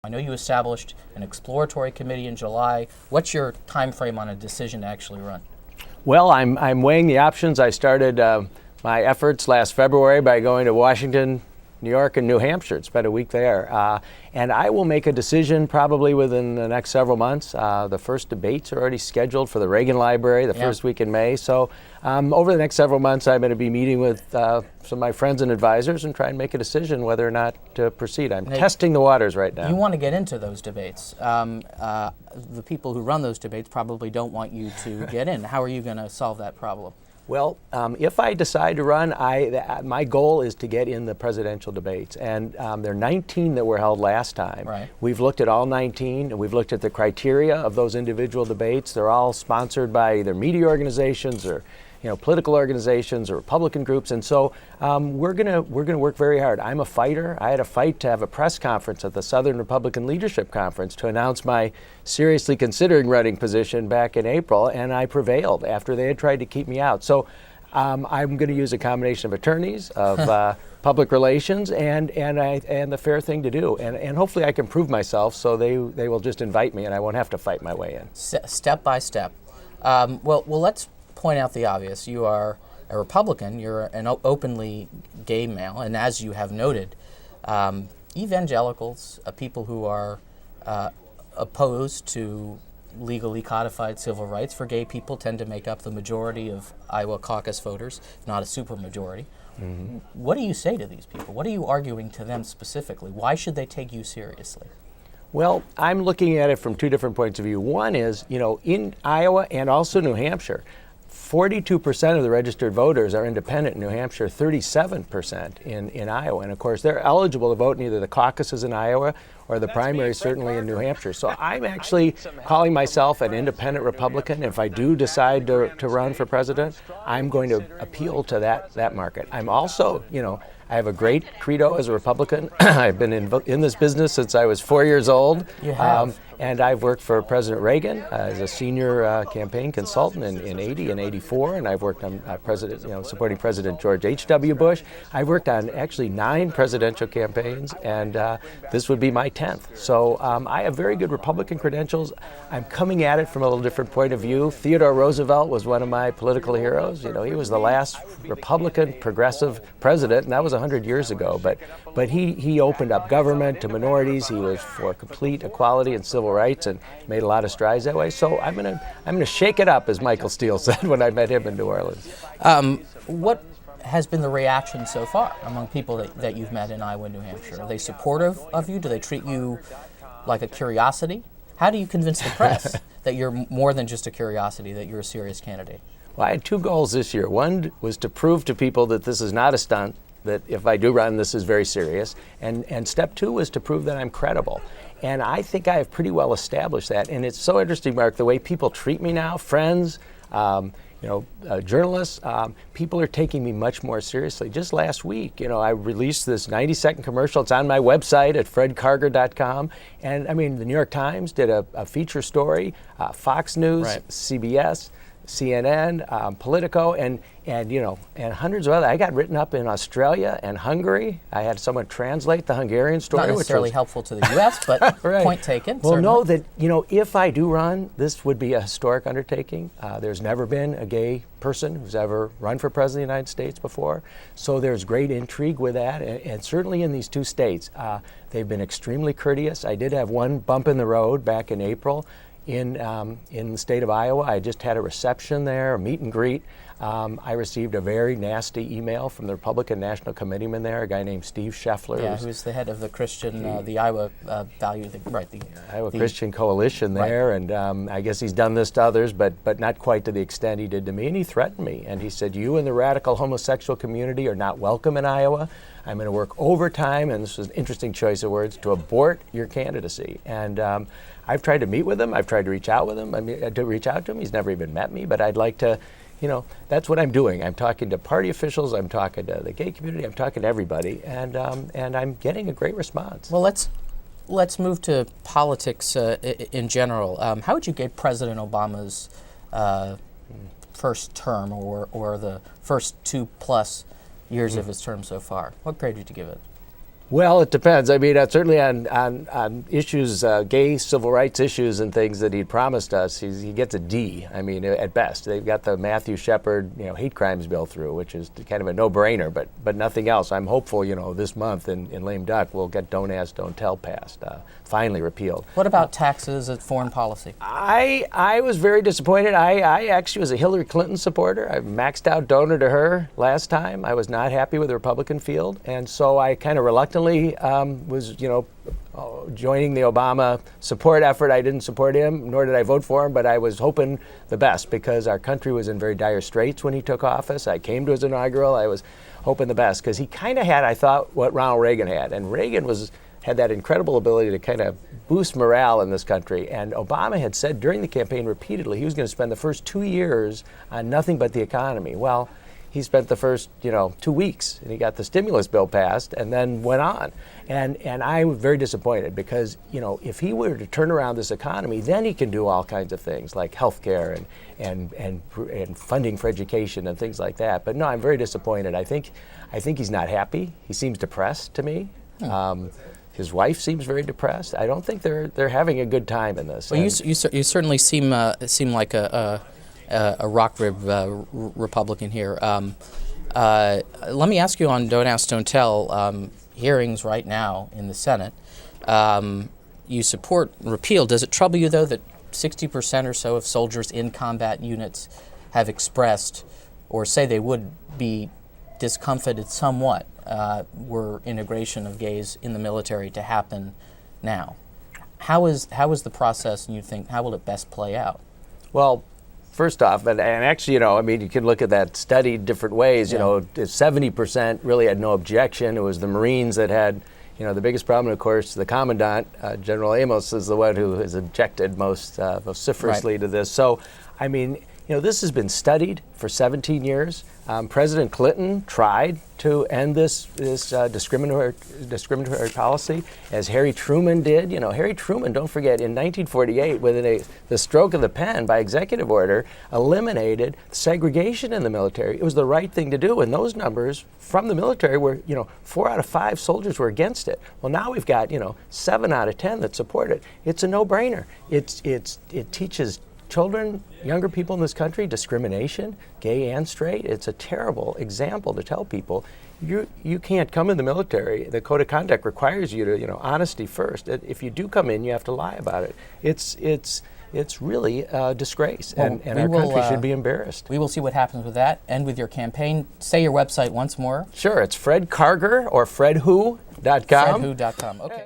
I know you established an exploratory committee in July. What's your time frame on a decision to actually run? Well, I'm weighing the options. I started my efforts last February by going to Washington, New York, and New Hampshire. Spent a week there. And I will make a decision probably within the next several months. The first debates are already scheduled for the Reagan Library the first week in May. So over the next several months, I'm going to be meeting with some of my friends and advisors and try and make a decision whether or not to proceed. I'm testing the waters right now. You want to get into those debates. The people who run those debates probably don't want you to get in. How are you going to solve that problem? Well, if I decide to run, my goal is to get in the presidential debates. And there are 19 that were held last time. Right. We've looked at all 19, and we've looked at the criteria of those individual debates. They're all sponsored by either media organizations or political organizations or Republican groups, and so we're gonna work very hard. I'm a fighter. I had a fight to have a press conference at the Southern Republican Leadership Conference to announce my seriously considering running position back in April, and I prevailed after they had tried to keep me out. So I'm going to use a combination of attorneys, of public relations, and the fair thing to do, and hopefully I can prove myself so they will just invite me and I won't have to fight my way in. Step by step. Well, let's point out the obvious. You are a Republican, you're an openly gay male, and as you have noted, evangelicals, people who are opposed to legally codified civil rights for gay people tend to make up the majority of Iowa caucus voters, not a supermajority. Mm-hmm. What do you say to these people? What are you arguing to them specifically? Why should they take you seriously? Well, I'm looking at it from two different points of view. One is, in Iowa and also New Hampshire, 42% of the registered voters are independent in New Hampshire, 37% in Iowa. And of course, they're eligible to vote in either the caucuses in Iowa or the primaries, certainly in New Hampshire. So I'm actually calling myself an independent Republican. If I do decide to run for president, I'm going to appeal to that market. I'm also, I have a great credo as a Republican. I've been in this business since I was 4 years old. You have. And I've worked for President Reagan as a senior campaign consultant in 80 and 84, and I've worked on supporting President George H.W. Bush. I've worked on actually 9 presidential campaigns, and this would be my 10th. So I have very good Republican credentials. I'm coming at it from a little different point of view. Theodore Roosevelt was one of my political heroes. He was the last Republican progressive president, and that was 100 years ago. But he opened up government to minorities. He was for complete equality and civil rights and made a lot of strides that way. So I'm gonna shake it up, as Michael Steele said when I met him in New Orleans. What has been the reaction so far among people that you've met in Iowa and New Hampshire? Are they supportive of you? Do they treat you like a curiosity? How do you convince the press that you're more than just a curiosity, that you're a serious candidate? Well, I had 2 goals this year. One was to prove to people that this is not a stunt, that if I do run, this is very serious. And step 2 was to prove that I'm credible. And I think I have pretty well established that. And it's so interesting, Mark, the way people treat me now, friends, journalists, people are taking me much more seriously. Just last week, I released this 90-second commercial. It's on my website at fredkarger.com. And the New York Times did a feature story, Fox News, right. CBS, CNN, Politico, and hundreds of other. I got written up in Australia and Hungary. I had someone translate the Hungarian story. Not necessarily helpful to the U.S., but right. Point taken. Well, certainly. know that if I do run, this would be a historic undertaking. There's never been a gay person who's ever run for president of the United States before, so there's great intrigue with that, and certainly in these 2 states, they've been extremely courteous. I did have one bump in the road back in April. In the state of Iowa, I just had a reception there, a meet and greet. I received a very nasty email from the Republican National Committeeman there, a guy named Steve Scheffler. Yeah, who's the head of the Christian, the Iowa Iowa Christian Coalition there, right. And I guess he's done this to others, but not quite to the extent he did to me. And he threatened me, and he said, "You and the radical homosexual community are not welcome in Iowa. I'm going to work overtime," and this was an interesting choice of words, "to abort your candidacy." And I've tried to meet with him. I've tried to reach out with him. To reach out to him. He's never even met me, but I'd like to. That's what I'm doing. I'm talking to party officials. I'm talking to the gay community. I'm talking to everybody, and I'm getting a great response. Well, let's move to politics in general. How would you gauge President Obama's first term, or the first 2+ years of his term so far? What grade would you give it? Well, it depends. I mean, certainly on issues, gay civil rights issues and things that he'd promised us, he gets a D. I mean, at best. They've got the Matthew Shepard, hate crimes bill through, which is kind of a no-brainer, but nothing else. I'm hopeful, this month in lame duck we'll get Don't Ask, Don't Tell passed, finally repealed. What about taxes and foreign policy? I was very disappointed. I actually was a Hillary Clinton supporter. I maxed out donor to her last time. I was not happy with the Republican field, and so I kind of reluctantly was, joining the Obama support effort. I didn't support him, nor did I vote for him, but I was hoping the best because our country was in very dire straits when he took office. I came to his inaugural. I was hoping the best because he kind of had, I thought, what Ronald Reagan had, and Reagan had that incredible ability to kind of boost morale in this country. And Obama had said during the campaign repeatedly he was going to spend the first 2 years on nothing but the economy. Well, he spent the first, 2 weeks, and he got the stimulus bill passed, and then went on. And I was very disappointed because, if he were to turn around this economy, then he can do all kinds of things like health care and funding for education and things like that. But no, I'm very disappointed. I think he's not happy. He seems depressed to me. His wife seems very depressed. I don't think they're having a good time in this. Well, you certainly seem like a rock rib Republican here. Let me ask you on Don't Ask, Don't Tell hearings right now in the Senate. You support repeal. Does it trouble you, though, that 60% or so of soldiers in combat units have expressed or say they would be discomfited somewhat were integration of gays in the military to happen now? How is the process, and you think, how will it best play out? Well, first off, and actually, you can look at that study different ways. 70% really had no objection. It was the Marines that had, the biggest problem. Of course, the Commandant, General Amos, is the one who has objected most vociferously to this. So, this has been studied for 17 years. President Clinton tried to end this discriminatory policy, as Harry Truman did. Harry Truman, don't forget, in 1948, with the stroke of the pen by executive order, eliminated segregation in the military. It was the right thing to do, and those numbers from the military were, 4 out of 5 soldiers were against it. Well, now we've got, 7 out of 10 that support it. It's a no-brainer. It teaches children, younger people in this country, discrimination, gay and straight. It's a terrible example to tell people you can't come in the military. The code of conduct requires you to, honesty first. If you do come in, you have to lie about it. It's really a disgrace, and our country should be embarrassed. We will see what happens with that and with your campaign. Say your website once more. Sure, it's Fred Karger or FredWho.com. FredWho.com. Okay.